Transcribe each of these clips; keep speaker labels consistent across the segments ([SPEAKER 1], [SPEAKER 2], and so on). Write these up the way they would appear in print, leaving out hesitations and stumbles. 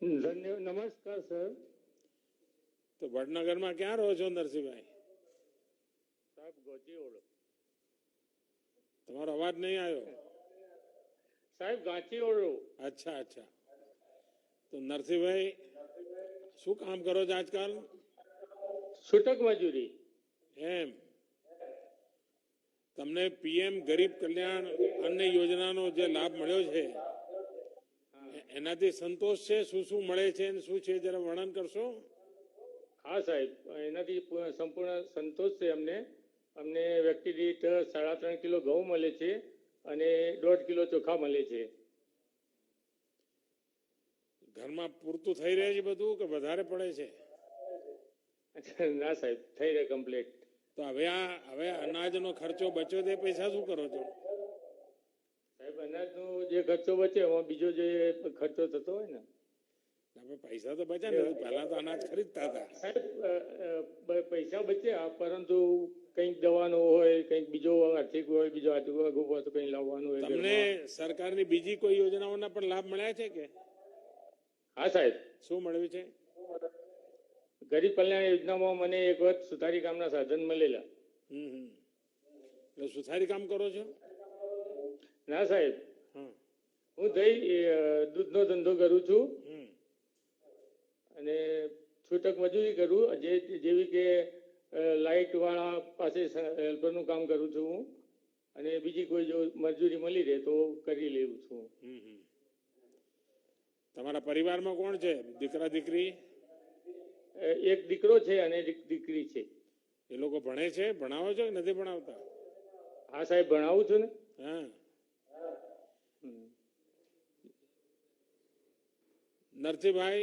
[SPEAKER 1] નમસ્કાર સર.
[SPEAKER 2] તો વડનગરમાં ક્યાં રહો છો નરસિંહભાઈ?
[SPEAKER 1] સાહેબ ગોચીઓડ.
[SPEAKER 2] તમારો અવાજ નહીં આવ્યો.
[SPEAKER 1] સાહેબ ગાચીઓડ.
[SPEAKER 2] અચ્છા અચ્છા. તો નરસિંહભાઈ શું કામ કરો છો આજકાલ?
[SPEAKER 1] છૂટક મજૂરી.
[SPEAKER 2] એમ તમને પીએમ ગરીબ કલ્યાણ અન્ન યોજનાનો જે લાભ મળ્યો છે એનાથી સંતોષ છે? શું શું મળે છે અને શું છે જરા વર્ણન કરશો?
[SPEAKER 1] હા સાહેબ, એનાથી સંપૂર્ણ સંતોષ છે અમને. અમને વ્યક્તિ દીઠ 3.5 કિલો ઘઉં મળે છે અને 1.5 કિલો ચોખા મળે છે.
[SPEAKER 2] ઘરમાં પૂરતું થઈ રહે છે બધું કે વધારે પડે છે?
[SPEAKER 1] ના સાહેબ, થઈ રહે કમ્પ્લીટ.
[SPEAKER 2] તો હવે અનાજનો ખર્ચો બચ્યો તે પૈસા શું કરો છો?
[SPEAKER 1] સાહેબ અનાજનો જે ખર્ચો બચે એમાં બીજો જે ખર્ચો થતો હોય ને.
[SPEAKER 2] આપણે પૈસા તો બચ્યા ને, પહેલા તો અનાજ ખરીદતા હતા.
[SPEAKER 1] સાહેબ પૈસા બચ્યા, પરંતુ કંઈક દવાનો હોય, કંઈક બીજો આર્થિક હોય, બીજો આર્થિક હોય તો કંઈ લાવવાનું હોય.
[SPEAKER 2] તમને સરકારની બીજી કોઈ યોજનાઓના પણ લાભ મળ્યા છે કે?
[SPEAKER 1] હા સાહેબ.
[SPEAKER 2] શું મળ્યું છે?
[SPEAKER 1] ગરીબ કલ્યાણ યોજનામાં મને એક વખત સુથારી કામના સાધન મળેલા.
[SPEAKER 2] એટલે સુથારી કામ કરો છો?
[SPEAKER 1] ના સાહેબ, હું દૂધનો ધંધો કરું છું અને છૂટક મજૂરી કરું, જેવી કે લાઇટ વાળા પાસે હેલ્પરનું કામ કરું છું હું, અને બીજી કોઈ જો મજૂરી મળી રહે તો કરી લેવું છું.
[SPEAKER 2] તમારા પરિવારમાં કોણ છે? દીકરા દીકરી?
[SPEAKER 1] એક દીકરો છે અને એક દીકરી છે.
[SPEAKER 2] એ લોકો ભણે છે? ભણાવો છો કે નથી ભણાવતા?
[SPEAKER 1] હા સાહેબ, ભણાવું છું ને.
[SPEAKER 2] हाँ, नरसिंह भाई,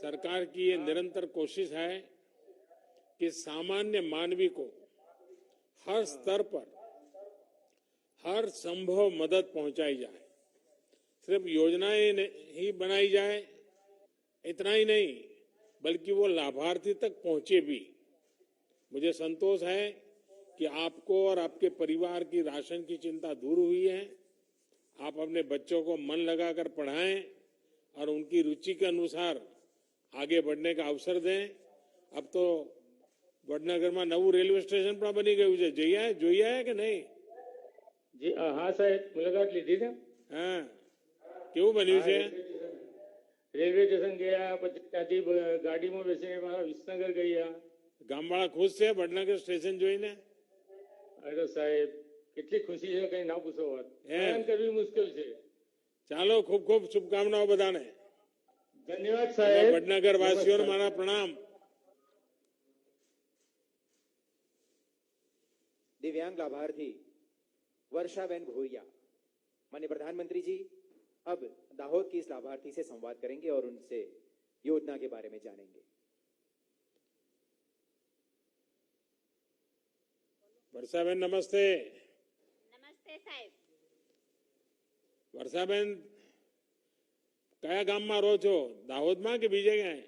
[SPEAKER 2] सरकार की ये निरंतर कोशिश है कि सामान्य मानवी को हर स्तर पर हर संभव मदद पहुंचाई जाए। सिर्फ योजनाएं ही बनाई जाए इतना ही नहीं, बल्कि वो लाभार्थी तक पहुंचे भी। मुझे संतोष है कि आपको और आपके परिवार की राशन की चिंता दूर हुई है। आप अपने बच्चों को मन लगाकर पढ़ाएं और उनकी रुचि के अनुसार आगे बढ़ने का अवसर दें। अब तो વડનગરમાં નવું રેલવે સ્ટેશન પણ બની ગયું છે. જોઈ આયા કે નહીં?
[SPEAKER 1] જી હા સાહેબ, મુલાકાત લીધી ને.
[SPEAKER 2] હા, કેવું બન્યું છે?
[SPEAKER 1] રેલવે સ્ટેશન ગયા, પછી ત્યાંથી ગાડીમાં બેસીને વિસનગર ગયા.
[SPEAKER 2] ગામવાળા ખુશ છે વડનગર સ્ટેશન જોઈને?
[SPEAKER 1] અરે સાહેબ, કેટલી ખુશી છે કઈ ના પૂછો વાત. બયાન કરવી મુશ્કેલ છે.
[SPEAKER 2] ચાલો, ખૂબ ખૂબ શુભકામનાઓ બધાને.
[SPEAKER 1] ધન્યવાદ સાહેબ.
[SPEAKER 2] વડનગર વાસીઓને મારા પ્રણામ.
[SPEAKER 3] दिव्यांग लाभार्थी वर्षाबेन भूरिया। माननीय प्रधानमंत्री जी अब दाहोद की इस लाभार्थी से संवाद करेंगे और उनसे योजना के बारे में जानेंगे।
[SPEAKER 2] वर्षाबेन नमस्ते.
[SPEAKER 4] नमस्ते साहेब.
[SPEAKER 2] वर्षाबेन, કયા ગામમાં રહો છો? દાહોદમાં કે બીજે ક્યાંય?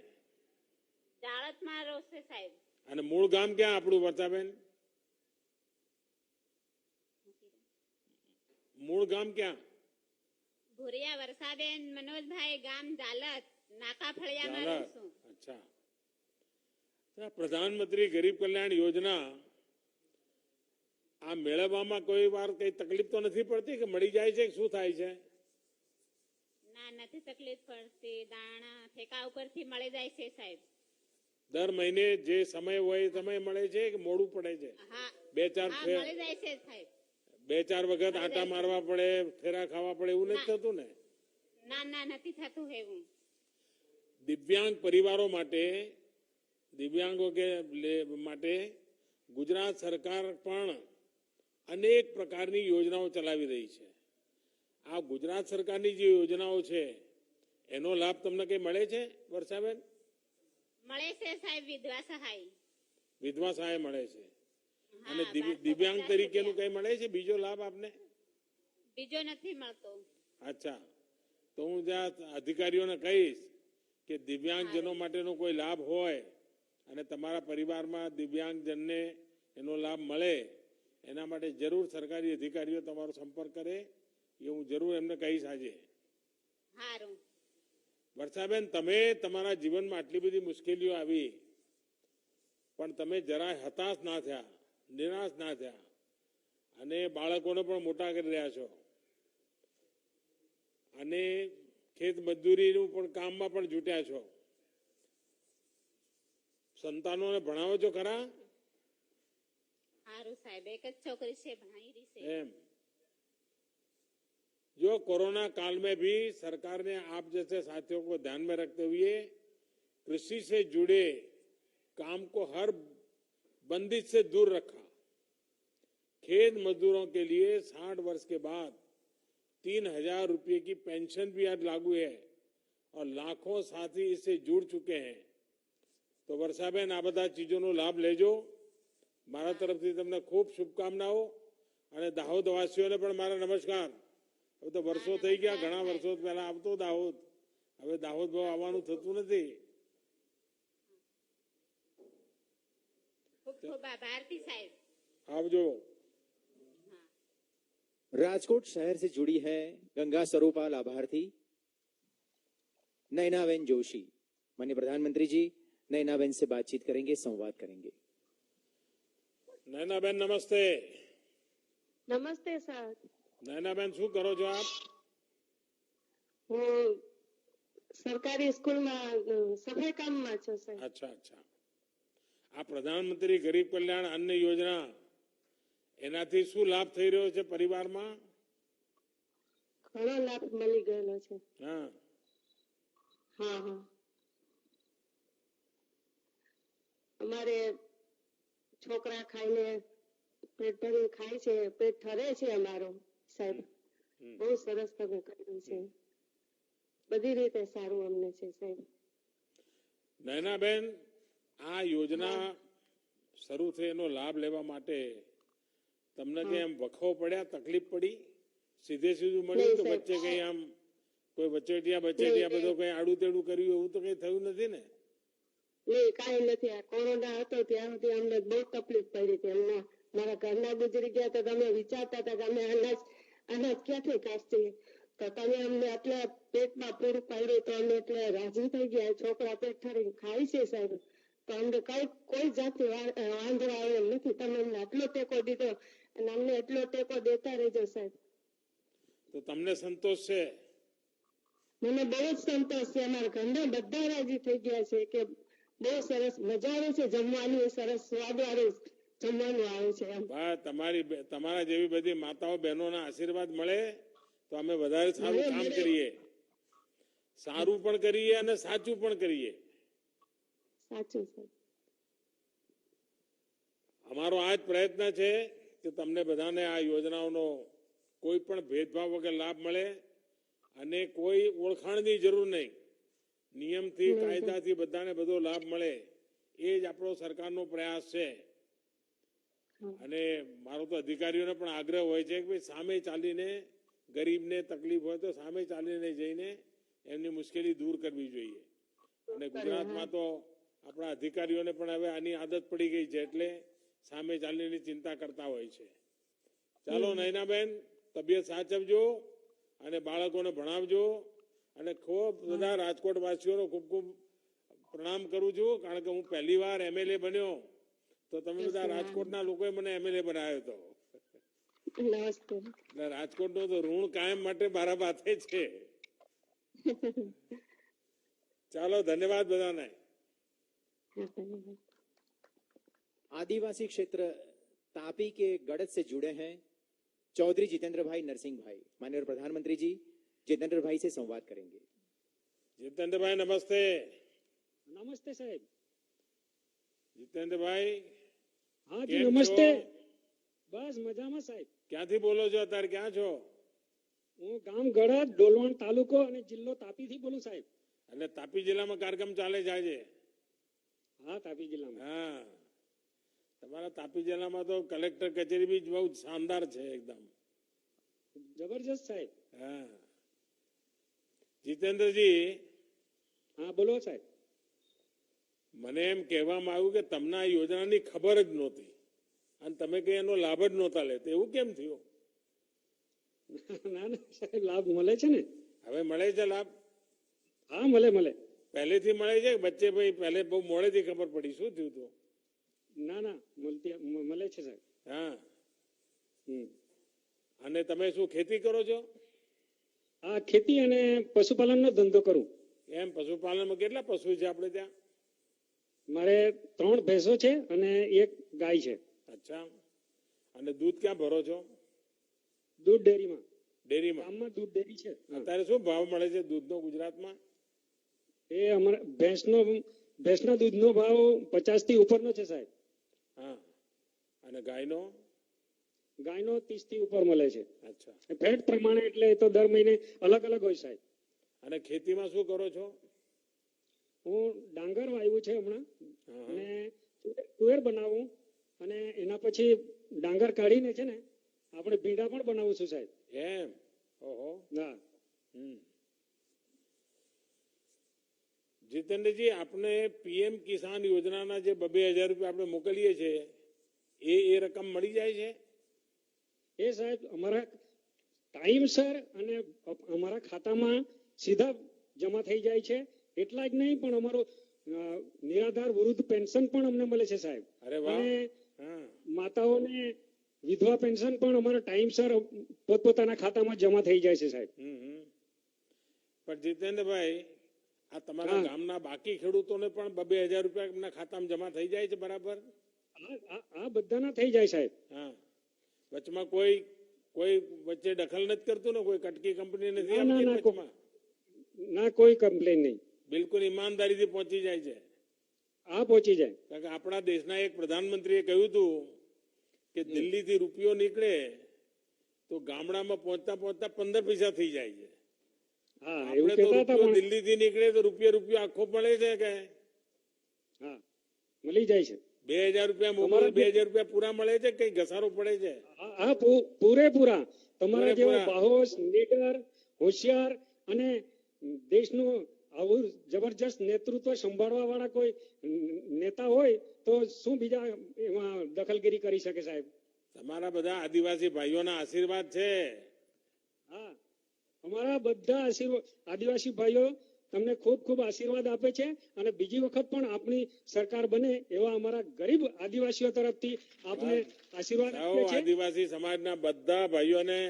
[SPEAKER 4] જાળતમાં રહો છે સાહેબ.
[SPEAKER 2] અને મૂળ ગામ ક્યાં આપણું વર્ષાબેન? મૂળ ગામ ક્યાં?
[SPEAKER 4] ભુરિયા વર્ષાબેન મનોજભાઈ, ગામ જાલત, નાકા ફળિયામાં રહું છું.
[SPEAKER 2] અચ્છા. પ્રધાનમંત્રી ગરીબ કલ્યાણ યોજના આ મેળવવામાં કોઈ વાર કઈ તકલીફ તો નથી પડતી કે મળી જાય છે? શું થાય છે?
[SPEAKER 4] ના, નથી તકલીફ પડતી. દાણા ઠેકા ઉપરથી મળી જાય છે સાહેબ.
[SPEAKER 2] દર મહિને જે સમય હોય એ સમય મળે છે કે મોડું પડે છે?
[SPEAKER 4] હા,
[SPEAKER 2] બે ચાર
[SPEAKER 4] મળી જાય છે સાહેબ.
[SPEAKER 2] બે ચાર વખત આટા મારવા પડે, ફેરા ખાવા પડે, એવું નથી થતું ને?
[SPEAKER 4] ના ના, નથી થતું એવું.
[SPEAKER 2] દિવ્યાંગ પરિવારો માટે, દિવ્યાંગો કે માટે ગુજરાત સરકાર પણ અનેક પ્રકારની યોજનાઓ ચલાવી રહી છે. આ ગુજરાત સરકારની જે યોજનાઓ છે એનો લાભ તમને કઈ મળે છે વર્ષાબેન?
[SPEAKER 4] મળે છે સાહેબ. વિધવા સહાય.
[SPEAKER 2] વિધવા સહાય મળે છે. અને દિવ્યાંગ તરીકેનું કઈ મળે છે બીજો લાભ આપને?
[SPEAKER 4] બીજો નથી મળતો.
[SPEAKER 2] અચ્છા, તો હું જ્યાં અધિકારીઓને કહીશ કે દિવ્યાંગજનો માટેનો કોઈ લાભ હોય અને તમારા પરિવારમાં દિવ્યાંગજનને એનો લાભ મળે, એના માટે જરૂર સરકારી અધિકારીઓ તમારો સંપર્ક કરે, એ હું જરૂર એમને કહીશ આજે.
[SPEAKER 4] સારું.
[SPEAKER 2] વર્ષાબેન, તમે તમારા જીવનમાં આટલી બધી મુશ્કેલીઓ આવી પણ તમે જરાય હતાશ ના થયા, નિરાશ ના થયા અને બાળકોને પણ મોટા કરી રહ્યા છો અને ખેત મજૂરીનું પણ કામમાં પણ જુટ્યા છો. સંતાનોને ભણાવો છો ખરા?
[SPEAKER 4] સારું સાહેબ, એક જ છોકરી છે, ભણાઈ રહી છે.
[SPEAKER 2] एम जो कोरोना काल में भी सरकार ने आप जैसे साथियों को ध्यान में रखते हुए कृषि से जुड़े काम को हर बंदिश से दूर रखा. खेत मजदूरों के लिए 60 वर्ष के बाद 3,000 रुपये की पेंशन भी आज लागू है और लाखों साथी इससे जुड़ चुके हैं. तो वर्षाबेन, आ बधा चीजों लाभ लेजो. મારા તરફથી તમને ખૂબ શુભકામનાઓ અને દાહોદવાસીઓને પણ મારા નમસ્કાર. હવે તો વર્ષો થઈ ગયા, ઘણા વર્ષો પહેલા આવતો દાહોદ, હવે દાહોદ બહુ આવવાનું થતું નથી.
[SPEAKER 4] ખૂબ ખૂબ આભારથી સાહેબ.
[SPEAKER 2] આવજો.
[SPEAKER 3] राजकोट शहर से जुड़ी है गंगा स्वरूपा लाभार्थी नयनाबेन जोशी. माननीय प्रधानमंत्री जी नयनाबेन से बातचीत करेंगे, संवाद करेंगे.
[SPEAKER 2] નયનાબેન નમસ્તે.
[SPEAKER 5] નમસ્તે સર.
[SPEAKER 2] નયનાબેન, શું કરો છો આપ?
[SPEAKER 5] હું સરકારી સ્કૂલમાં સફાઈ કામમાં છું સર.
[SPEAKER 2] અચ્છા અચ્છા. આ પ્રધાનમંત્રી ગરીબ કલ્યાણ અન્ન યોજના, એનાથી શું લાભ થઈ રહ્યો છે પરિવારમાં?
[SPEAKER 5] ઘણો લાભ મળી ગયેલો છે.
[SPEAKER 2] હા,
[SPEAKER 5] હા હા. અમારે છોકરા ખાઈને પેટ ભરીને ખાય છે, પેટ ઠરે છે અમારું સાહેબ. બહુ સરસ તમે કર્યું છે, બધી રીતે સારું અમને છે સાહેબ.
[SPEAKER 2] નયનાબેન, આ યોજના શરૂ થઈ એનો લાભ લેવા માટે તમને કઈ આમ વખો પડ્યા, તકલીફ પડી? સીધે સીધું મળ્યું કે વચ્ચે કઈ આમ કોઈ વચેટિયા બધો કઈ આડું તેડું કર્યું, એવું તો કઈ થયું નથી ને?
[SPEAKER 5] નહીં, કાંઈ નથી. આ કોરોના હતો ત્યાં સુધી અમને બહુ તકલીફ પડી હતી. અમને મારા ઘરના ગુજરી ગયા તો તમે વિચારતા હતા કે અમે અનાજ ક્યાંથી કાઢીએ, તો તમે અમને આટલા પેટમાં પૂરું પાડ્યું તો અમે એટલે રાજી થઈ ગયા. છોકરા પેટ ઠરીને ખાય છે સાહેબ, તો અમને કોઈ જાતની વાંધો આવે એમ નથી. તમે અમને આટલો ટેકો દીધો અને અમને એટલો ટેકો દેતા રહેજો સાહેબ.
[SPEAKER 2] તો તમને સંતોષ છે?
[SPEAKER 5] મને બહુ જ સંતોષ છે. અમારા ઘરના બધા રાજી થઈ ગયા છે કે બહુ સરસ મજા આવે છે જમવાનું, સરસ સ્વાદવાળું જમવાનું આવે છે એમ.
[SPEAKER 2] તમારા જેવી બધી માતાઓ બહેનોના આશીર્વાદ મળે તો અમે વધારે સારું કામ કરીએ, સારું પણ કરીએ અને સાચું પણ કરીએ.
[SPEAKER 5] સાચું સર.
[SPEAKER 2] અમારો આ જ પ્રયત્ન છે કે તમને બધાને આ યોજનાઓનો કોઈ પણ ભેદભાવ વગર લાભ મળે અને કોઈ ઓળખાણની જરૂર નહીં. નિયમથી, કાયદાથી બધાને બધો લાભ મળે, એ જ આપણો સરકારનો પ્રયાસ છે. અને મારો તો અધિકારીઓને પણ આગ્રહ હોય છે કે ભાઈ સામે ચાલીને ગરીબને તકલીફ હોય તો સામે ચાલીને જઈને એમની મુશ્કેલી દૂર કરવી જોઈએ. અને ગુજરાતમાં તો આપણા અધિકારીઓને પણ હવે આની આદત પડી ગઈ છે, એટલે સામે ચાલીને ચિંતા કરતા હોય છે. ચાલો નયનાબેન, તબિયત સાચવજો અને બાળકોને ભણાવજો. અને ખૂબ બધા રાજકોટ વાસીઓનો ખૂબ ખૂબ પ્રણામ કરું છું, કારણ કે હું પહેલી વાર MLA બન્યો તો તમે બધા રાજકોટના લોકોએ મને MLA બનાવ્યો હતો.
[SPEAKER 5] નમસ્તે.
[SPEAKER 2] એટલે રાજકોટનું તો ઋણ કાયમ માટે મારા માથે છે. ચાલો, ધન્યવાદ બધાને.
[SPEAKER 3] आदिवासी क्षेत्र तापी के गढ़ से जुड़े हैं चौधरी जितेंद्र भाई नरसिंह भाई. माननीय प्रधानमंत्री जी जितेंद्र भाई से संवाद करेंगे.
[SPEAKER 2] जितेंद्र भाई नमस्ते.
[SPEAKER 6] नमस्ते साहेब.
[SPEAKER 2] जितेंद्र भाई.
[SPEAKER 6] हाँ जी नमस्ते. बस મજામાં સાહેબ.
[SPEAKER 2] ક્યાંથી બોલો છો અત્યારે, ક્યાં છો?
[SPEAKER 6] હું ગામ ગળદ, ડોલવણ તાલુકો અને જિલ્લો તાપીથી બોલું સાહેબ.
[SPEAKER 2] એટલે તાપી જિલ્લામાં કાર્યક્રમ ચાલે છે આજે?
[SPEAKER 6] હા, તાપી જિલ્લામાં.
[SPEAKER 2] હા, તમારા તાપી જિલ્લામાં તો કલેક્ટર કચેરી બી બહુ શાનદાર છે, એકદમ
[SPEAKER 6] જબરજસ્ત સાહેબ.
[SPEAKER 2] હા. જીતેન્દ્રજી.
[SPEAKER 6] હા બોલો સાહેબ.
[SPEAKER 2] મને એમ કહેવામાં આવ્યું કે તમને આ યોજનાની ખબર જ નહોતી અને તમે કઈ એનો લાભ જ નહોતા લેતા, એવું કેમ થયું?
[SPEAKER 6] ના ના સાહેબ, લાભ મળે છે ને.
[SPEAKER 2] હવે મળે છે લાભ?
[SPEAKER 6] હા મળે મળે.
[SPEAKER 2] પહેલેથી મળે છે કે વચ્ચે ભાઈ પહેલે બહુ મોડેથી ખબર પડી શું થયું હતું?
[SPEAKER 6] ના ના મળે છે સાહેબ.
[SPEAKER 2] હા.
[SPEAKER 6] હમ.
[SPEAKER 2] અને તમે શું ખેતી કરો છો?
[SPEAKER 6] આ ખેતી અને પશુપાલનનો ધંધો કરું.
[SPEAKER 2] એમ પશુપાલનમાં કેટલા પશુ છે આપણે ત્યાં?
[SPEAKER 6] મારે 3 ભેંસો છે અને 1 ગાય છે.
[SPEAKER 2] અચ્છા. અને દૂધ ક્યાં ભરો છો?
[SPEAKER 6] દૂધ ડેરીમાં.
[SPEAKER 2] ડેરીમાં.
[SPEAKER 6] ગામમાં દૂધ ડેરી છે. હા.
[SPEAKER 2] અત્યારે શું ભાવ મળે છે દૂધનો ગુજરાતમાં?
[SPEAKER 6] એ અમારા ભેંસના દૂધનો ભાવ 50 થી ઉપરનો છે સાહેબ.
[SPEAKER 2] હા. અને ગાયનો?
[SPEAKER 6] ગાયનો 30 થી ઉપર મળે છે.
[SPEAKER 2] અચ્છા.
[SPEAKER 6] ફેટ પ્રમાણે એટલે એ તો દર મહિને અલગ અલગ હોય સાહેબ.
[SPEAKER 2] અને ખેતીમાં શું કરો છો?
[SPEAKER 6] હું ડાંગર વાવ્યું છે હમણાં
[SPEAKER 2] હા.
[SPEAKER 6] અને તુવેર બનાવું અને એના પછી ડાંગર કાઢીને છે ને આપણે ભીંડા પણ બનાવું છું સાહેબ.
[SPEAKER 2] એમ. ઓહો.
[SPEAKER 6] હા.
[SPEAKER 2] હમ. જીતેન્દ્રજી, આપણે પીએમ કિસાન યોજનાના જે 2,000 રૂપિયા આપણે મોકલીએ છીએ એ રકમ મળી જાય છે?
[SPEAKER 6] એ સાહેબ અમારા ટાઈમસર અને અમારા ખાતામાં સીધા જમા થઈ જાય છે. એટલા જ નહીં પણ અમારું નિરાધાર વૃદ્ધ પેન્શન પણ અમને મળે છે સાહેબ.
[SPEAKER 2] અરે વાહ.
[SPEAKER 6] અને
[SPEAKER 2] હા.
[SPEAKER 6] માતાઓને વિધવા પેન્શન પણ અમારા ટાઈમસર પોતપોતાના ખાતામાં જમા થઈ જાય છે સાહેબ.
[SPEAKER 2] પણ જીતેન્દ્રભાઈ, આ તમારા
[SPEAKER 6] હા.
[SPEAKER 2] ગામના બાકી ખેડૂતોને પણ 2,000 રૂપિયા એમના ખાતામાં જમા થઈ જાય છે બરાબર?
[SPEAKER 6] આ બધાના થઈ જાય સાહેબ.
[SPEAKER 2] હા. વચમાં કોઈ વચ્ચે દખલ નથી કરતું ને? કોઈ કટકી કંપની નથી
[SPEAKER 6] ના,
[SPEAKER 2] આવતી
[SPEAKER 6] ના,
[SPEAKER 2] વચમાં?
[SPEAKER 6] ના કોઈ કમ્પ્લેન નહીં.
[SPEAKER 2] બિલકુલ ઈમાનદારીથી પહોંચી જાય છે.
[SPEAKER 6] આ પહોંચી જાય.
[SPEAKER 2] કારણ કે આપણા દેશના એક પ્રધાનમંત્રીએ કહ્યું હતું કે દિલ્હીથી રૂપિયો નીકળે તો ગામડામાં પહોંચતા પહોંચતા 15 પૈસા થઈ જાય છે.
[SPEAKER 6] હા એવું
[SPEAKER 2] આપણે તો
[SPEAKER 6] કહેતા હતા
[SPEAKER 2] રૂપિયો
[SPEAKER 6] પણ
[SPEAKER 2] દિલ્હીથી નીકળે તો રૂપિયો આખો મળે છે કે
[SPEAKER 6] હા મળી જાય છે.
[SPEAKER 2] 2,000 રૂપિયા મોકલો, 2,000 રૂપિયા પૂરા મળે છે? કઈ ઘસારો પડે છે?
[SPEAKER 6] હા પૂરેપૂરા. તમારા જેવા
[SPEAKER 2] પૂરેપૂરા.
[SPEAKER 6] બાહોશ, નીડર, હોશિયાર અને દેશનું આવું જબરજસ્ત નેતૃત્વ સંભાળવા વાળા કોઈ નેતા હોય તો શું બીજા એમાં દખલગીરી કરી શકે સાહેબ?
[SPEAKER 2] તમારા બધા આદિવાસી ભાઈઓના આશીર્વાદ છે.
[SPEAKER 6] હા અમારા બધા આદિવાસી ભાઈઓ તમને ખૂબ ખૂબ આશીર્વાદ આપે છે અને બીજી વખત પણ આપણી સરકાર બને એવા અમારા ગરીબ આદિવાસીઓ તરફથી આપને આશીર્વાદ
[SPEAKER 2] સૌ
[SPEAKER 6] આપે છે.
[SPEAKER 2] આદિવાસી સમાજના બધા ભાઈઓને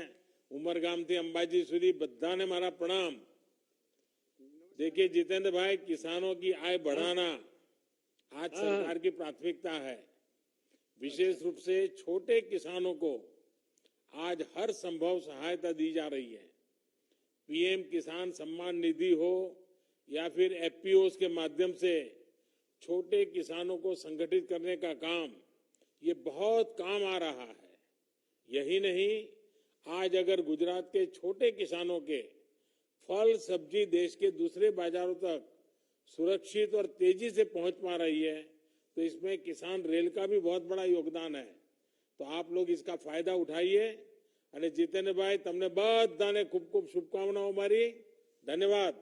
[SPEAKER 2] ઉમરગામથી અંબાજી સુધી બધાને મારા प्रणाम। देखिए जितेंद्र भाई, किसानों की आय बढ़ाना आज सरकार की प्राथमिकता है। विशेष रूप से छोटे किसानों को आज हर संभव सहायता दी जा रही है। पीएम किसान सम्मान निधि हो या फिर एफपीओस के माध्यम से छोटे किसानों को संगठित करने का काम ये बहुत काम आ रहा है। यही नहीं, आज अगर गुजरात के छोटे किसानों के फल सब्जी देश के दूसरे बाजारों तक सुरक्षित और तेजी से पहुंच पा रही है तो इसमें किसान रेल का भी बहुत बड़ा योगदान है। तो आप लोग इसका फायदा उठाइए। અને જીતેન્દ્રભાઈ, તમને બધાને ખૂબ ખૂબ શુભકામનાઓ મારી। ધન્યવાદ।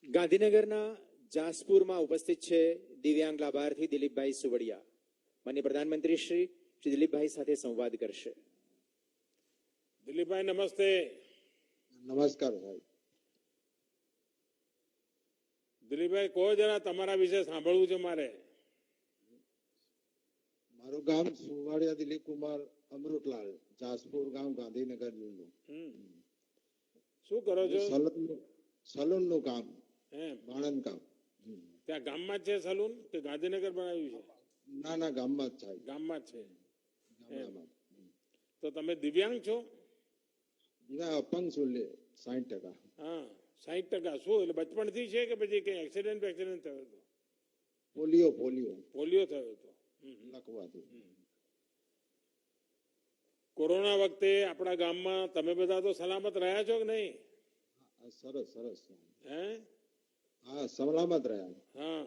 [SPEAKER 3] ગાંધીનગરના જાસપુરમાં ઉપસ્થિત છે દિવ્યાંગ લાભાર્થી દિલીપભાઈ સુવડિયા। માનનીય પ્રધાનમંત્રી શ્રી દિલીપભાઈ સાથે સંવાદ કરશે।
[SPEAKER 2] દિલીપભાઈ નમસ્તે।
[SPEAKER 7] નમસ્કાર સાહેબ।
[SPEAKER 2] દિલીપભાઈ, કહો જરા, તમારા વિશે સાંભળવું છે મારે।
[SPEAKER 7] મારું ગામ સુવાડિયા દિલીપ કુમાર અમૃતલાલ, જાસપુર ગામ, ગાંધીનગર જિલ્લો।
[SPEAKER 2] શું કરો છો?
[SPEAKER 7] સલૂનનું કામ,
[SPEAKER 2] એમ?
[SPEAKER 7] બાણંદ કામ।
[SPEAKER 2] ત્યાં ગામમાં જ છે સલૂન કે ગાંધીનગર બનાવ્યું છે?
[SPEAKER 7] ના ના, ગામમાં જ સાહેબ,
[SPEAKER 2] ગામમાં જ છે।
[SPEAKER 7] ગામડામાં।
[SPEAKER 2] તો તમે દિવ્યાંગ છો?
[SPEAKER 7] ના, અપંગ છું, 60%।
[SPEAKER 2] હા, 60%। શું એટલે બચપણથી છે કે પછી કઈ એક્સિડન્ટ થયો હતો?
[SPEAKER 7] પોલિયો
[SPEAKER 2] પોલિયો થયો હતો?
[SPEAKER 7] લખવાથી।
[SPEAKER 2] કોરોના વખતે આપણા ગામમાં તમે બધા તો સલામત રહ્યા છો કે નહીં?
[SPEAKER 7] સરસ સરસ।
[SPEAKER 2] હે?
[SPEAKER 7] હા, સલામત રહ્યા।
[SPEAKER 2] હા।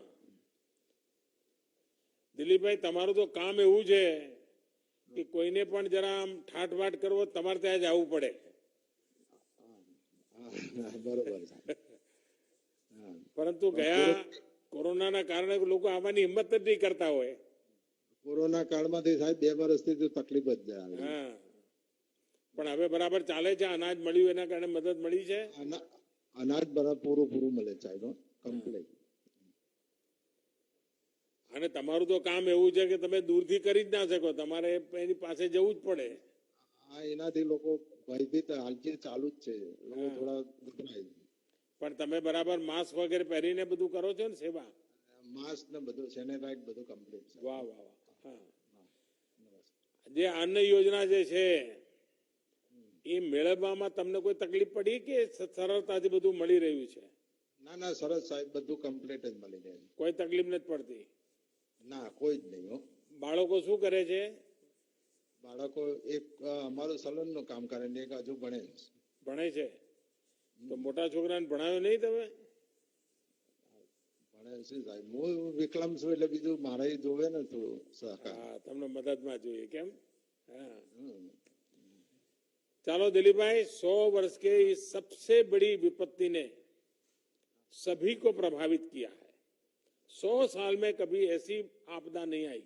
[SPEAKER 2] દિલીપભાઈ, તમારું તો કામ એવું છે કે કોઈને પણ જરા આમ ઠાઠવાટ કરવો તમારે ત્યાં જ આવવું પડે।
[SPEAKER 7] બરોબર છે।
[SPEAKER 2] પરંતુ ગયા કોરોનાના કારણે લોકો આવવાની હિંમત જ નહીં કરતા હોય।
[SPEAKER 7] કોરોના કાળમાંથી સાહેબ 2 વર્ષથી તો તકલીફ જ જાય।
[SPEAKER 2] હા, પણ હવે બરાબર ચાલે છે? અનાજ મળ્યું એના કારણે મદદ મળી છે?
[SPEAKER 7] અનાજ બરાબર પૂરું મળે સાહેબ, કમ્પ્લીટ.
[SPEAKER 2] અને તમારું તો કામ એવું છે કે તમે દૂરથી કરી જ ના શકો, તમારે એની પાસે જવું જ પડે.
[SPEAKER 7] એનાથી લોકો ભયભીત હાલથી ચાલુ જ છે, લોકો થોડા ગભરાય.
[SPEAKER 2] પણ તમે બરાબર માસ્ક વગેરે પહેરીને બધું કરો છો ને સેવા?
[SPEAKER 7] માસ્ક ને બધું સેનેટાઈઝ બધું કમ્પ્લીટ છે.
[SPEAKER 2] વાહ વાહ વાહ. હા. જે અન્ન યોજના જે છે એ મેળવવામાં તમને કોઈ તકલીફ પડી કે સરળતાથી બધું મળી રહ્યું છે?
[SPEAKER 7] ના સરસ સાહેબ, બધું કમ્પ્લીટ જ મળી જાય.
[SPEAKER 2] કોઈ તકલીફ નથી પડતી?
[SPEAKER 7] ના કોઈ જ નહીં. હો,
[SPEAKER 2] બાળકો શું કરે છે?
[SPEAKER 7] બાળકો એક અમારું સલૂન નું કામ કરે ને એક હજુ ભણે છે.
[SPEAKER 2] ભણે છે? તો મોટા છોકરાને ભણાવ્યો નહીં તમે?
[SPEAKER 7] ભણે છે સાહેબ, હું વિકલાંગ છું એટલે બીજું મારે જોવે ને થોડું સહકાર.
[SPEAKER 2] હા, તમને મદદમાં જોઈએ. કેમ? हाँ। चलो दिलीप भाई, 100 वर्ष के इस सबसे बड़ी विपत्ति ने सभी को प्रभावित किया है। 100 साल में कभी ऐसी आपदा नहीं आई।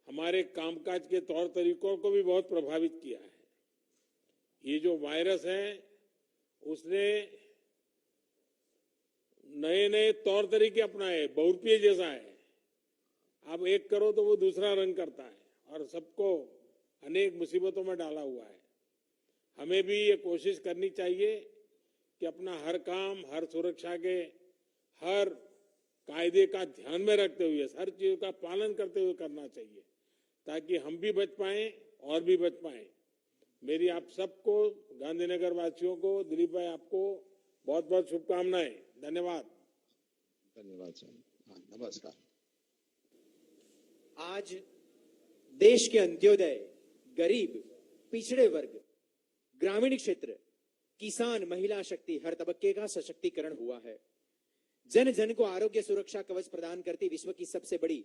[SPEAKER 2] हमारे कामकाज के तौर तरीकों को भी बहुत प्रभावित किया है। ये जो वायरस है उसने नए नए तौर तरीके अपनाए, बहुरूपीय जैसा है। आप एक करो तो वो दूसरा रंग करता है और सबको अनेक मुसीबतों में डाला हुआ है। हमें भी ये कोशिश करनी चाहिए कि अपना हर काम, हर सुरक्षा के हर कायदे का ध्यान में रखते हुए, हर चीज का पालन करते हुए करना चाहिए, ताकि हम भी बच पाए और भी बच पाए। मेरी आप सबको, गांधीनगर वासियों को, दिलीप भाई आपको बहुत बहुत शुभकामनाएं। धन्यवाद।
[SPEAKER 7] धन्यवाद साहब। हाँ, नमस्कार।
[SPEAKER 3] आज देश के अंत्योदय, गरीब, पिछड़े वर्ग, ग्रामीण क्षेत्र, किसान, महिला शक्ति, हर तबके का सशक्तिकरण हुआ है। जन जन को आरोग्य सुरक्षा कवच प्रदान करती विश्व की सबसे बड़ी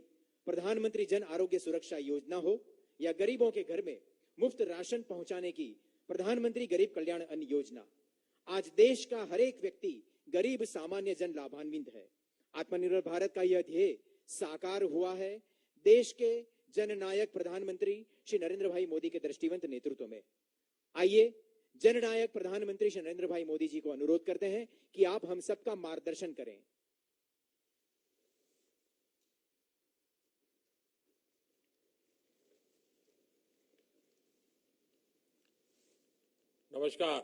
[SPEAKER 3] प्रधानमंत्री जन आरोग्य सुरक्षा योजना हो या गरीबों के घर में मुफ्त राशन पहुंचाने की प्रधानमंत्री गरीब कल्याण अन्न योजना, आज देश का हर एक व्यक्ति गरीब सामान्य जन लाभान्वित है। आत्मनिर्भर भारत का यह ध्येय साकार हुआ है देश के जननायक प्रधानमंत्री श्री नरेंद्र भाई मोदी के दृष्टिवंत नेतृत्व में। आइए जननायक प्रधानमंत्री श्री नरेंद्र भाई मोदी जी को अनुरोध करते हैं कि आप हम सबका मार्गदर्शन करें।
[SPEAKER 2] नमस्कार।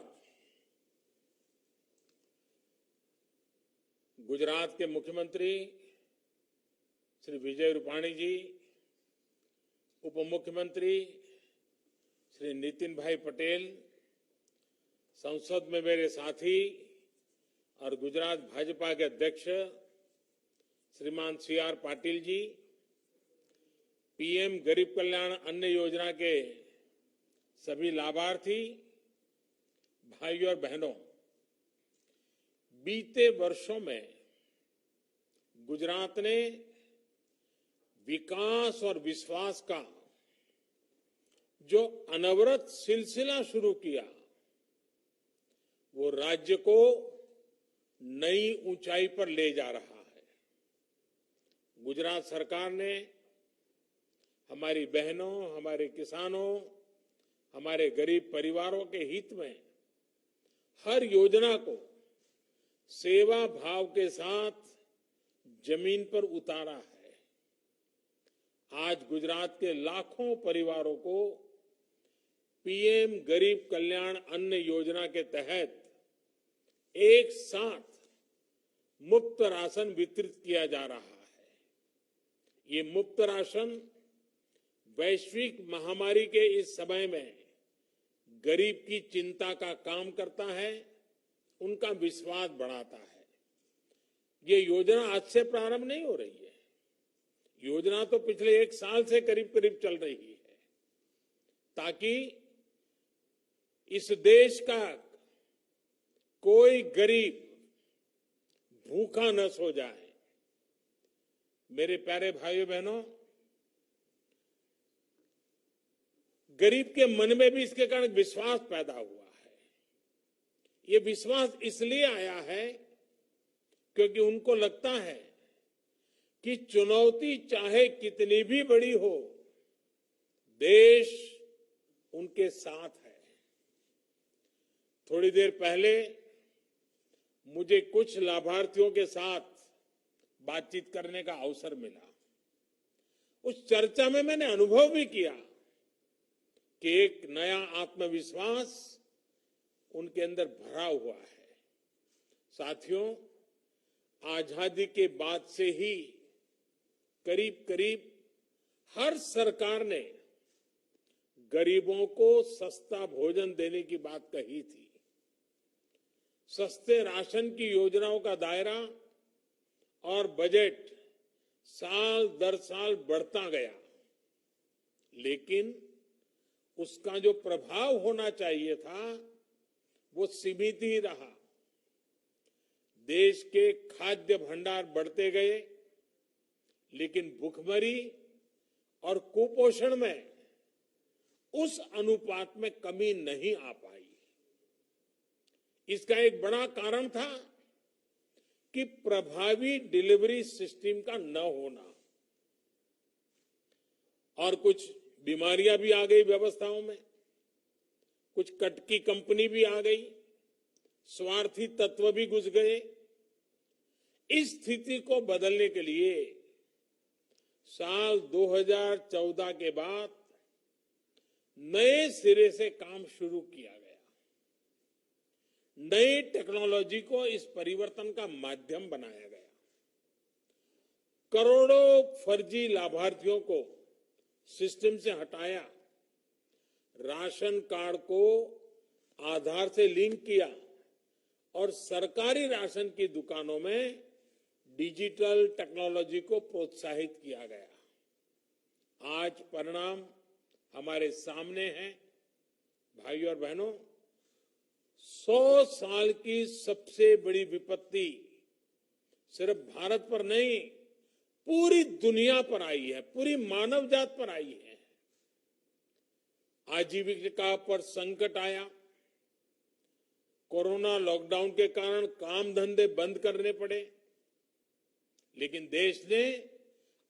[SPEAKER 2] गुजरात के मुख्यमंत्री श्री विजय रूपाणी जी, उप मुख्यमंत्री श्री नितिन भाई पटेल, संसद में मेरे साथी और गुजरात भाजपा के अध्यक्ष श्रीमान CR पाटिल जी, PM गरीब कल्याण अन्न योजना के सभी लाभार्थी भाइयों और बहनों, बीते वर्षों में गुजरात ने विकास और विश्वास का जो अनवरत सिलसिला शुरू किया, वो राज्य को नई ऊंचाई पर ले जा रहा है। गुजरात सरकार ने हमारी बहनों, हमारे किसानों, हमारे गरीब परिवारों के हित में हर योजना को सेवा भाव के साथ जमीन पर उतारा है। आज गुजरात के लाखों परिवारों को PM गरीब कल्याण अन्न योजना के तहत एक साथ मुफ्त राशन वितरित किया जा रहा है। ये मुफ्त राशन वैश्विक महामारी के इस समय में गरीब की चिंता का काम करता है, उनका विश्वास बढ़ाता है। ये योजना आज से प्रारंभ नहीं हो रही है, योजना तो पिछले 1 साल से करीब करीब चल रही है, ताकि इस देश का कोई गरीब भूखा न सो जाए। मेरे प्यारे भाइयों बहनों, गरीब के मन में भी इसके कारण विश्वास पैदा हुआ है। ये विश्वास इसलिए आया है क्योंकि उनको लगता है कि चुनौती चाहे कितनी भी बड़ी हो, देश उनके साथ है। थोड़ी देर पहले मुझे कुछ लाभार्थियों के साथ बातचीत करने का अवसर मिला। उस चर्चा में मैंने अनुभव भी किया कि एक नया आत्मविश्वास उनके अंदर भरा हुआ है। साथियों, आजादी के बाद से ही करीब करीब हर सरकार ने गरीबों को सस्ता भोजन देने की बात कही थी। सस्ते राशन की योजनाओं का दायरा और बजट साल दर साल बढ़ता गया, लेकिन उसका जो प्रभाव होना चाहिए था वो सीमित ही रहा। देश के खाद्य भंडार बढ़ते गए, लेकिन भूखमरी और कुपोषण में उस अनुपात में कमी नहीं आ पाई। इसका एक बड़ा कारण था कि प्रभावी डिलीवरी सिस्टम का न होना, और कुछ बीमारियां भी आ गई व्यवस्थाओं में, कुछ कटकी कंपनी भी आ गई, स्वार्थी तत्व भी घुस गए। इस स्थिति को बदलने के लिए साल 2014 के बाद नए सिरे से काम शुरू किया गया। नई टेक्नोलॉजी को इस परिवर्तन का माध्यम बनाया गया। करोड़ों फर्जी लाभार्थियों को सिस्टम से हटाया, राशन कार्ड को आधार से लिंक किया और सरकारी राशन की दुकानों में डिजिटल टेक्नोलॉजी को प्रोत्साहित किया गया। आज परिणाम हमारे सामने हैं। भाइयों और बहनों, 100 साल की सबसे बड़ी विपत्ति सिर्फ भारत पर नहीं, पूरी दुनिया पर आई है, पूरी मानव जात पर आई है। आजीविका पर संकट आया, कोरोना लॉकडाउन के कारण काम धंधे बंद करने पड़े, लेकिन देश ने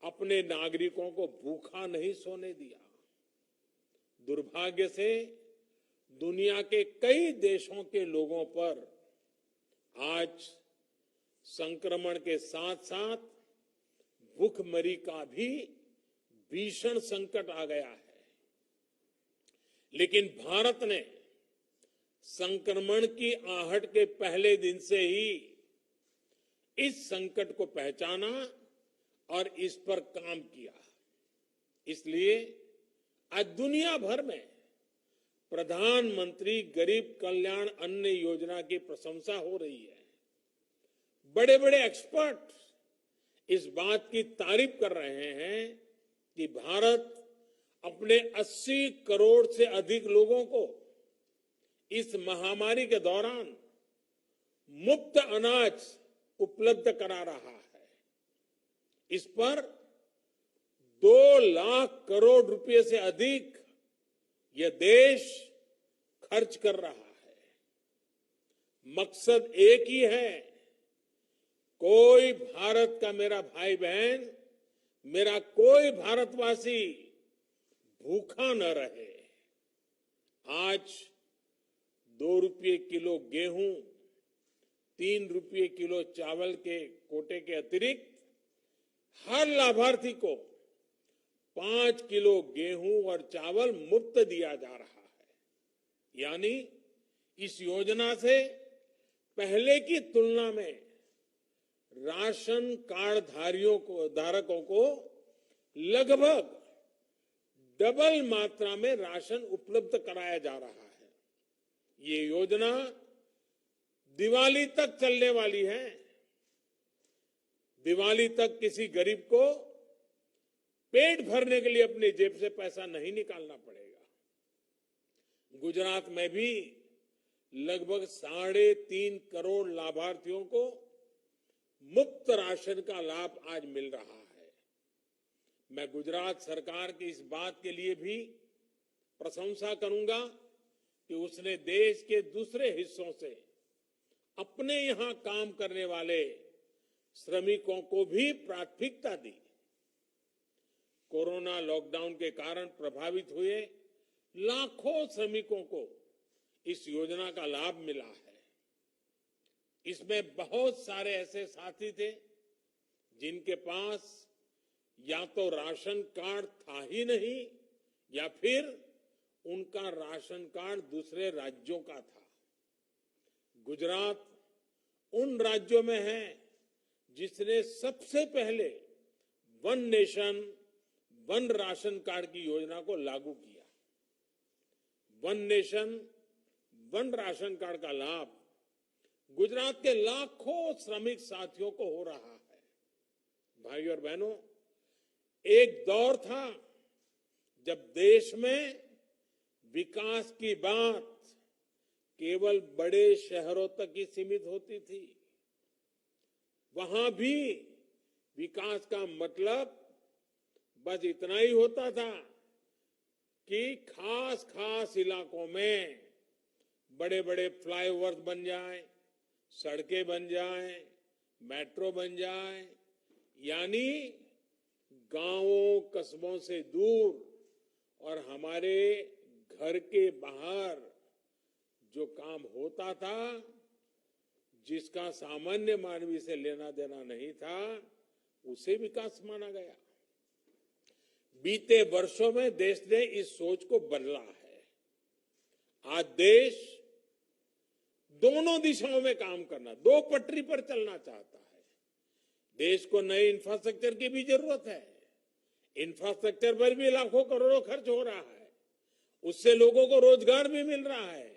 [SPEAKER 2] अपने नागरिकों को भूखा नहीं सोने दिया। दुर्भाग्य से दुनिया के कई देशों के लोगों पर आज संक्रमण के साथ साथ भूखमरी का भी भीषण संकट आ गया है। लेकिन भारत ने संक्रमण की आहट के पहले दिन से ही इस संकट को पहचाना और इस पर काम किया। इसलिए आज दुनिया भर में प्रधानमंत्री गरीब कल्याण अन्न योजना की प्रशंसा हो रही है। बड़े बड़े एक्सपर्ट इस बात की तारीफ कर रहे हैं कि भारत अपने 80 करोड़ से अधिक लोगों को इस महामारी के दौरान मुफ्त अनाज उपलब्ध करा रहा है। इस पर 2 लाख करोड़ रुपए से अधिक यह देश खर्च कर रहा है। मकसद एक ही है, कोई भारत का मेरा भाई बहन, मेरा कोई भारतवासी भूखा न रहे। आज 2 रुपये किलो गेहूं, 3 रुपये किलो चावल के कोटे के अतिरिक्त हर लाभार्थी को 5 किलो गेहूं और चावल मुफ्त दिया जा रहा है। यानी इस योजना से पहले की तुलना में राशन कार्ड धारकों को लगभग डबल मात्रा में राशन उपलब्ध कराया जा रहा है। ये योजना दिवाली तक चलने वाली है। दिवाली तक किसी गरीब को पेट भरने के लिए अपनी जेब से पैसा नहीं निकालना पड़ेगा। गुजरात में भी लगभग 3.5 करोड़ लाभार्थियों को मुफ्त राशन का लाभ आज मिल रहा है। मैं गुजरात सरकार की इस बात के लिए भी प्रशंसा करूंगा कि उसने देश के दूसरे हिस्सों से अपने यहां काम करने वाले श्रमिकों को भी प्राथमिकता दी। कोरोना लॉकडाउन के कारण प्रभावित हुए लाखों श्रमिकों को इस योजना का लाभ मिला है। इसमें बहुत सारे ऐसे साथी थे जिनके पास या तो राशन कार्ड था ही नहीं या फिर उनका राशन कार्ड दूसरे राज्यों का था। गुजरात उन राज्यों में है जिसने सबसे पहले one nation one ration card की योजना को लागू किया। One nation one ration card का लाभ गुजरात के लाखों श्रमिक साथियों को हो रहा है। भाई और बहनों, एक दौर था जब देश में विकास की बात केवल बड़े शहरों तक ही सीमित होती थी। वहां भी विकास का मतलब बस इतना ही होता था कि खास खास इलाकों में बड़े बड़े फ्लाईओवर्स बन जाएं, सड़कें बन जाएं, मेट्रो बन जाए, यानी गांवों कस्बों से दूर और हमारे घर के बाहर जो काम होता था, जिसका सामान्य मानवी से लेना देना नहीं था, उसे विकास माना गया। बीते वर्षों में देश ने इस सोच को बदला है। आज देश दोनों दिशाओं में काम करना, दो पटरी पर चलना चाहता है। देश को नए इंफ्रास्ट्रक्चर की भी जरूरत है। इंफ्रास्ट्रक्चर पर भी लाखों करोड़ों खर्च हो रहा है, उससे लोगों को रोजगार भी मिल रहा है,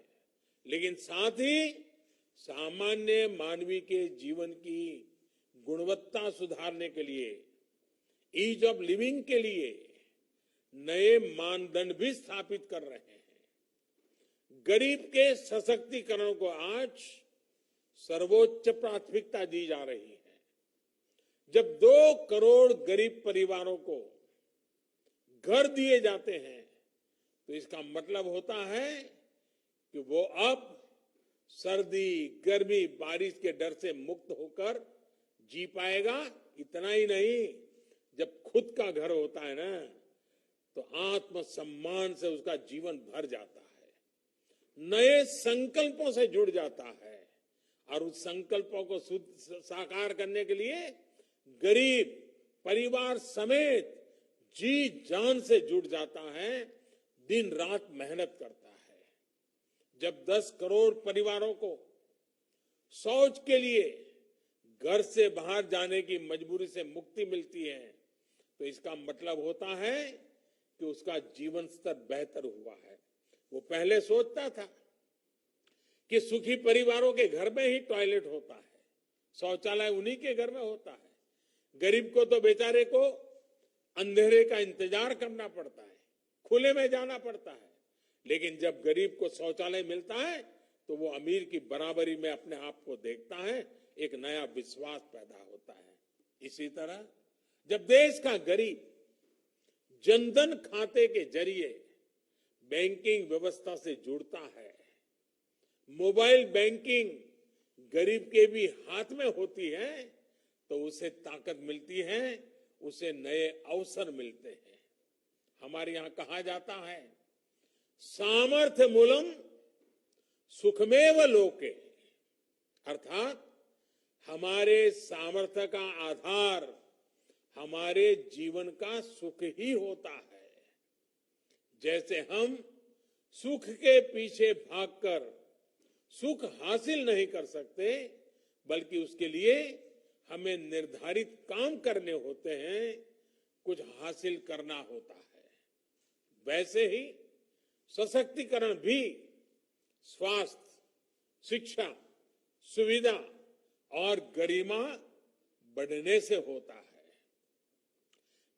[SPEAKER 2] लेकिन साथ ही सामान्य मानवी के जीवन की गुणवत्ता सुधारने के लिए, ईज ऑफ लिविंग के लिए नए मानदंड भी स्थापित कर रहे हैं। गरीब के सशक्तिकरण को आज सर्वोच्च प्राथमिकता दी जा रही है। जब 2 करोड़ गरीब परिवारों को घर दिए जाते हैं तो इसका मतलब होता है कि वो अब सर्दी, गर्मी, बारिश के डर से मुक्त होकर जी पाएगा। इतना ही नहीं, जब खुद का घर होता है ना, तो आत्मसम्मान से उसका जीवन भर जाता है, नए संकल्पों से जुड़ जाता है, और उस संकल्पों को साकार करने के लिए गरीब परिवार समेत जी जान से जुड़ जाता है, दिन रात मेहनत करता है। जब 10 करोड़ परिवारों को शौच के लिए घर से बाहर जाने की मजबूरी से मुक्ति मिलती है, तो इसका मतलब होता है कि उसका जीवन स्तर बेहतर हुआ है। वो पहले सोचता था कि सुखी परिवारों के घर में ही टॉयलेट होता है, शौचालय उन्हीं के घर में होता है। गरीब को तो बेचारे को अंधेरे का इंतजार करना पड़ता है, खुले में जाना पड़ता है, लेकिन जब गरीब को शौचालय मिलता है तो वो अमीर की बराबरी में अपने आप को देखता है, एक नया विश्वास पैदा होता है। इसी तरह जब देश का गरीब जनधन खाते के जरिए बैंकिंग व्यवस्था से जुड़ता है, मोबाइल बैंकिंग गरीब के भी हाथ में होती है, तो उसे ताकत मिलती है, उसे नए अवसर मिलते हैं। हमारे यहां कहा जाता है, सामर्थ्य मूलम सुखमेव लोके, अर्थात हमारे सामर्थ्य का आधार हमारे जीवन का सुख ही होता है। जैसे हम सुख के पीछे भागकर सुख हासिल नहीं कर सकते, बल्कि उसके लिए हमें निर्धारित काम करने होते हैं, कुछ हासिल करना होता है। वैसे ही सशक्तिकरण भी स्वास्थ्य, शिक्षा, सुविधा और गरिमा बढ़ने से होता है।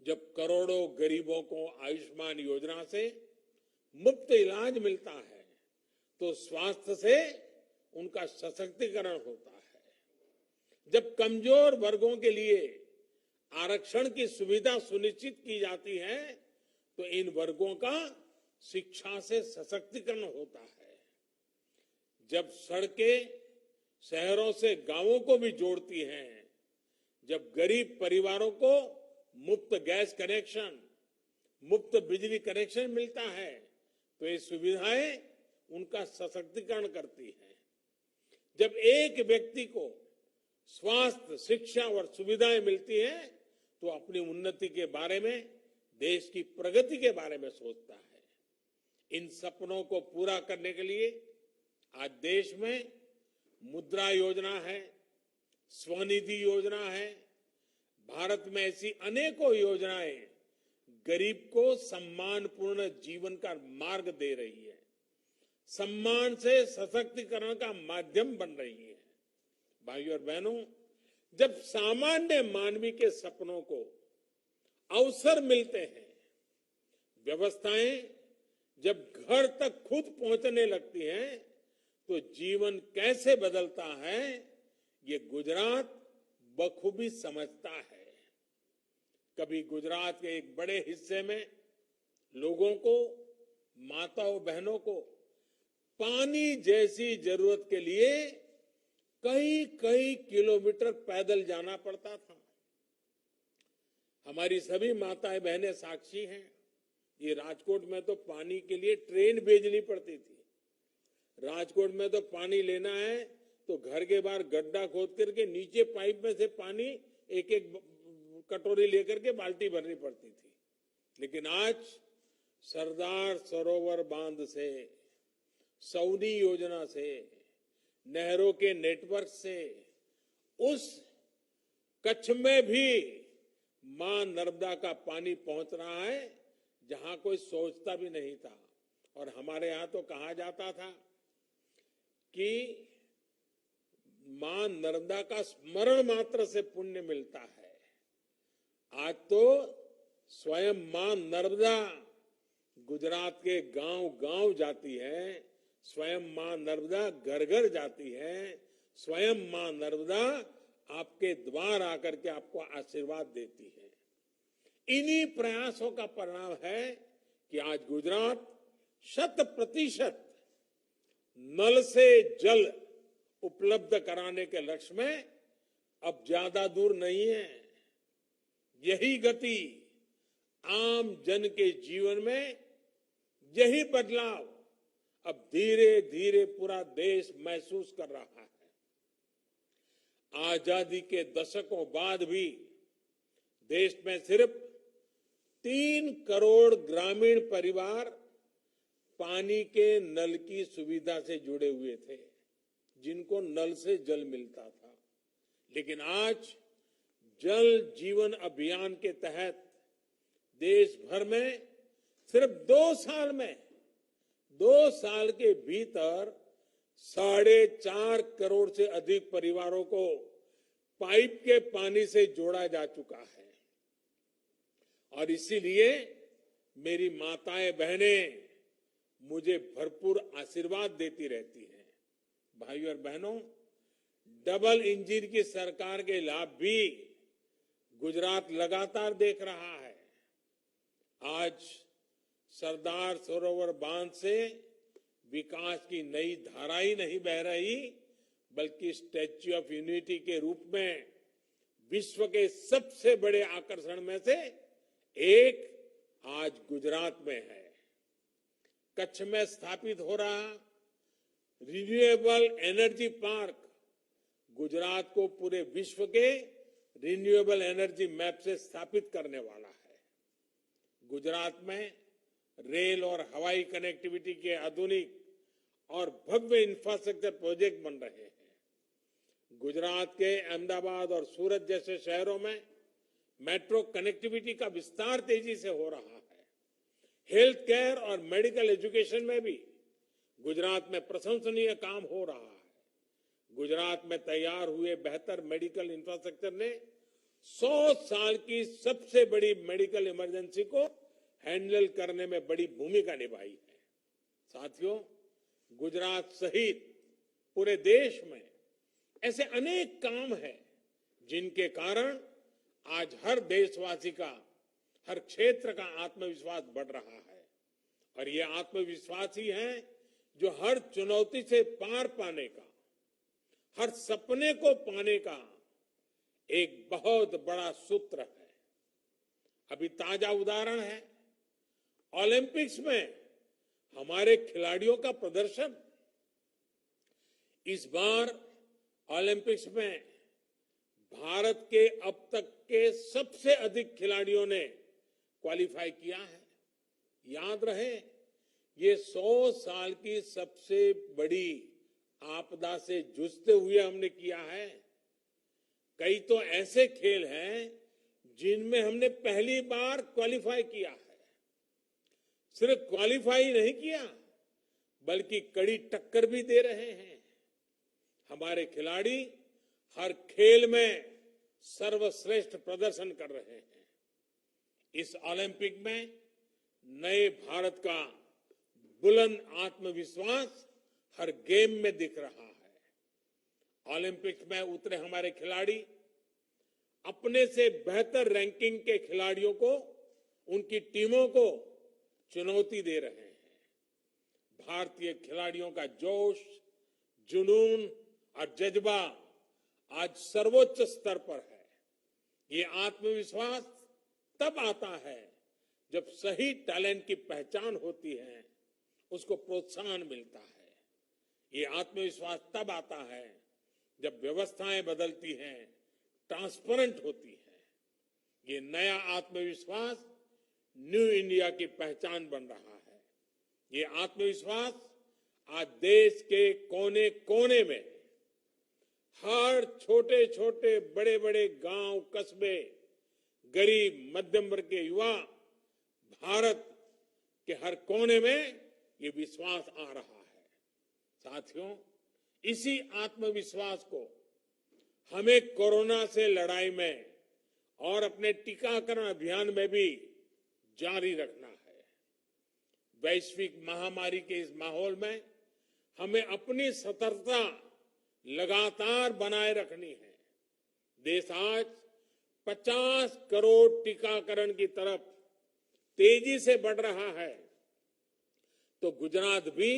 [SPEAKER 2] जब करोड़ों गरीबों को आयुष्मान योजना से मुफ्त इलाज मिलता है, तो स्वास्थ्य से उनका सशक्तिकरण होता है। जब कमजोर वर्गों के लिए आरक्षण की सुविधा सुनिश्चित की जाती है, तो इन वर्गों का शिक्षा से सशक्तिकरण होता है। जब सड़कें शहरों से गांवों को भी जोड़ती हैं, जब गरीब परिवारों को मुफ्त गैस कनेक्शन, मुफ्त बिजली कनेक्शन मिलता है, तो ये सुविधाएं उनका सशक्तिकरण करती हैं। जब एक व्यक्ति को स्वास्थ्य, शिक्षा और सुविधाएं मिलती हैं तो अपनी उन्नति के बारे में, देश की प्रगति के बारे में सोचता है। इन सपनों को पूरा करने के लिए आज देश में मुद्रा योजना है, स्वनिधि योजना है। भारत में ऐसी अनेकों योजनाएं गरीब को सम्मानपूर्ण जीवन का मार्ग दे रही है, सम्मान से सशक्तिकरण का माध्यम बन रही है। भाइयों और बहनों, जब सामान्य मानवी के सपनों को अवसर मिलते हैं, व्यवस्थाएं जब घर तक खुद पहुंचने लगती हैं, तो जीवन कैसे बदलता है ये गुजरात बखूबी समझता है। कभी गुजरात के एक बड़े हिस्से में लोगों को, माताओं बहनों को पानी जैसी जरूरत के लिए कई कई किलोमीटर पैदल जाना पड़ता था। हमारी सभी माताएं बहनें साक्षी हैं। ये राजकोट में तो पानी के लिए ट्रेन भेजनी पड़ती थी। राजकोट में तो पानी लेना है तो घर के बाहर गड्ढा खोद करके नीचे पाइप में से पानी एक एक कटोरी लेकर के बाल्टी भरनी पड़ती थी। लेकिन आज सरदार सरोवर बांध से, सौनी योजना से, नहरों के नेटवर्क से उस कच्छ में भी मां नर्मदा का पानी पहुंच रहा है जहां कोई सोचता भी नहीं था। और हमारे यहां तो कहा जाता था कि मां नर्मदा का स्मरण मात्र से पुण्य मिलता है। आज तो स्वयं मां नर्मदा गुजरात के गांव गांव जाती है, स्वयं मां नर्मदा घर घर जाती है, स्वयं मां नर्मदा आपके द्वार आकर के आपको आशीर्वाद देती है। इन्हीं प्रयासों का परिणाम है कि आज गुजरात 100% नल से जल उपलब्ध कराने के लक्ष्य में अब ज्यादा दूर नहीं है। यही गति आम जन के जीवन में, यही बदलाव अब धीरे धीरे पूरा देश महसूस कर रहा है। आजादी के दशकों बाद भी देश में सिर्फ 3 करोड़ ग्रामीण परिवार पानी के नल की सुविधा से जुड़े हुए थे, जिनको नल से जल मिलता था। लेकिन आज जल जीवन अभियान के तहत देश भर में सिर्फ 2 साल के भीतर 4.5 करोड़ से अधिक परिवारों को पाइप के पानी से जोड़ा जा चुका है। और इसीलिए मेरी माताएं बहनें मुझे भरपूर आशीर्वाद देती रहती हैं। भाइयों और बहनों, डबल इंजन की सरकार के लाभ भी गुजरात लगातार देख रहा है। आज सरदार सरोवर बांध से विकास की नई धारा ही नहीं बह रही, बल्कि स्टैच्यू ऑफ यूनिटी के रूप में विश्व के सबसे बड़े आकर्षण में से एक आज गुजरात में है। कच्छ में स्थापित हो रहा रिन्यूएबल एनर्जी पार्क गुजरात को पूरे विश्व के रिन्यूएबल एनर्जी मैप से स्थापित करने वाला है। गुजरात में रेल और हवाई कनेक्टिविटी के आधुनिक और भव्य इंफ्रास्ट्रक्चर प्रोजेक्ट बन रहे हैं। गुजरात के अहमदाबाद और सूरत जैसे शहरों में मेट्रो कनेक्टिविटी का विस्तार तेजी से हो रहा है। हेल्थ केयर और मेडिकल एजुकेशन में भी गुजरात में प्रशंसनीय काम हो रहा है। गुजरात में तैयार हुए बेहतर मेडिकल इंफ्रास्ट्रक्चर ने 100 साल की सबसे बड़ी मेडिकल इमरजेंसी को हैंडल करने में बड़ी भूमिका निभाई है। साथियों, गुजरात सहित पूरे देश में ऐसे अनेक काम हैं जिनके कारण आज हर देशवासी का, हर क्षेत्र का आत्मविश्वास बढ़ रहा है। और ये आत्मविश्वास ही है जो हर चुनौती से पार पाने का, हर सपने को पाने का एक बहुत बड़ा सूत्र है। अभी ताजा उदाहरण है, ओलंपिक्स में हमारे खिलाड़ियों का प्रदर्शन। इस बार ओलंपिक्स में भारत के अब तक के सबसे अधिक खिलाड़ियों ने क्वालिफाई किया है। याद रहे, ये 100 साल की सबसे बड़ी आपदा से जूझते हुए हमने किया है। कई तो ऐसे खेल हैं जिनमें हमने पहली बार क्वालिफाई किया है। सिर्फ क्वालिफाई नहीं किया, बल्कि कड़ी टक्कर भी दे रहे हैं। हमारे खिलाड़ी हर खेल में सर्वश्रेष्ठ प्रदर्शन कर रहे हैं। इस ओलंपिक में नए भारत का बुलंद आत्मविश्वास हर गेम में दिख रहा है। ओलंपिक्स में उतरे हमारे खिलाड़ी अपने से बेहतर रैंकिंग के खिलाड़ियों को, उनकी टीमों को चुनौती दे रहे हैं। भारतीय खिलाड़ियों का जोश, जुनून और जज्बा आज सर्वोच्च स्तर पर है। ये आत्मविश्वास तब आता है जब सही टैलेंट की पहचान होती है, उसको प्रोत्साहन मिलता है। ये आत्मविश्वास तब आता है जब व्यवस्थाएं बदलती हैं, ट्रांसपेरेंट होती है। ये नया आत्मविश्वास न्यू इंडिया की पहचान बन रहा है। ये आत्मविश्वास आज देश के कोने कोने में, हर छोटे छोटे बड़े बड़े गांव, कस्बे, गरीब मध्यम वर्ग के युवा, भारत के हर कोने में ये विश्वास आ रहा है। साथियों, इसी आत्मविश्वास को हमें कोरोना से लड़ाई में और अपने टीकाकरण अभियान में भी जारी रखना है। वैश्विक महामारी के इस माहौल में हमें अपनी सतर्कता लगातार बनाए रखनी है। देश आज 50 करोड़ टीकाकरण की तरफ तेजी से बढ़ रहा है, तो गुजरात भी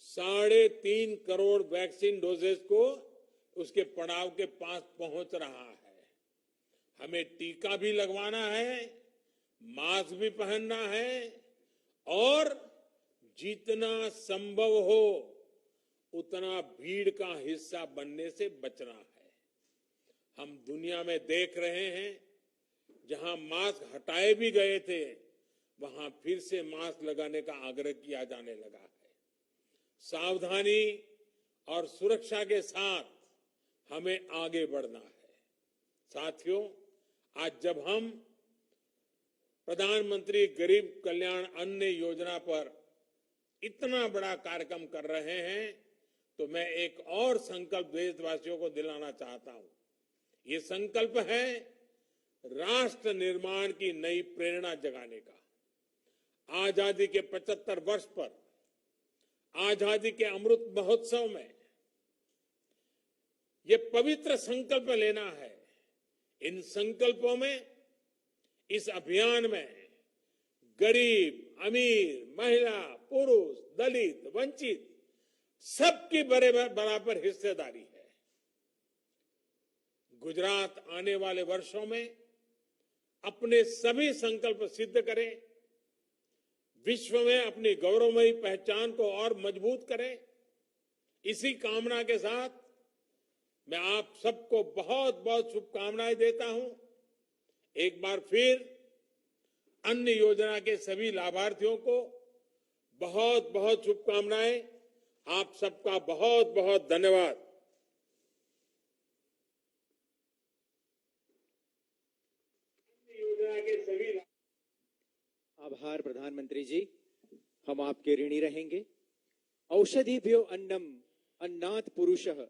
[SPEAKER 2] 3.5 करोड़ वैक्सीन डोजेस को उसके पड़ाव के पास पहुंच रहा है। हमें टीका भी लगवाना है, मास्क भी पहनना है और जितना संभव हो उतना भीड़ का हिस्सा बनने से बचना है। हम दुनिया में देख रहे हैं, जहां मास्क हटाए भी गए थे, वहां फिर से मास्क लगाने का आग्रह किया जाने लगा है। सावधानी और सुरक्षा के साथ हमें आगे बढ़ना है। साथियों, आज जब हम प्रधानमंत्री गरीब कल्याण अन्न योजना पर इतना बड़ा कार्यक्रम कर रहे हैं, तो मैं एक और संकल्प देशवासियों को दिलाना चाहता हूं। ये संकल्प है राष्ट्र निर्माण की नई प्रेरणा जगाने का। आजादी के 75 वर्ष पर, आजादी के अमृत महोत्सव में ये पवित्र संकल्प लेना है। इन संकल्पों में, इस अभियान में गरीब, अमीर, महिला, पुरुष, दलित, वंचित सबकी बराबर हिस्सेदारी है। गुजरात आने वाले वर्षों में अपने सभी संकल्प सिद्ध करे, विश्व में अपनी गौरवमयी पहचान को और मजबूत करे। इसी कामना के साथ मैं आप सबको बहुत बहुत शुभकामनाएं देता हूं। एक बार फिर अन्न योजना के सभी लाभार्थियों को बहुत बहुत शुभकामनाएं। आप सबका बहुत बहुत धन्यवाद। योजना के सभी
[SPEAKER 3] आभार प्रधानमंत्री जी, हम आपके ऋणी रहेंगे। औषधिभ्यो अन्नम अन्नात् पुरुषः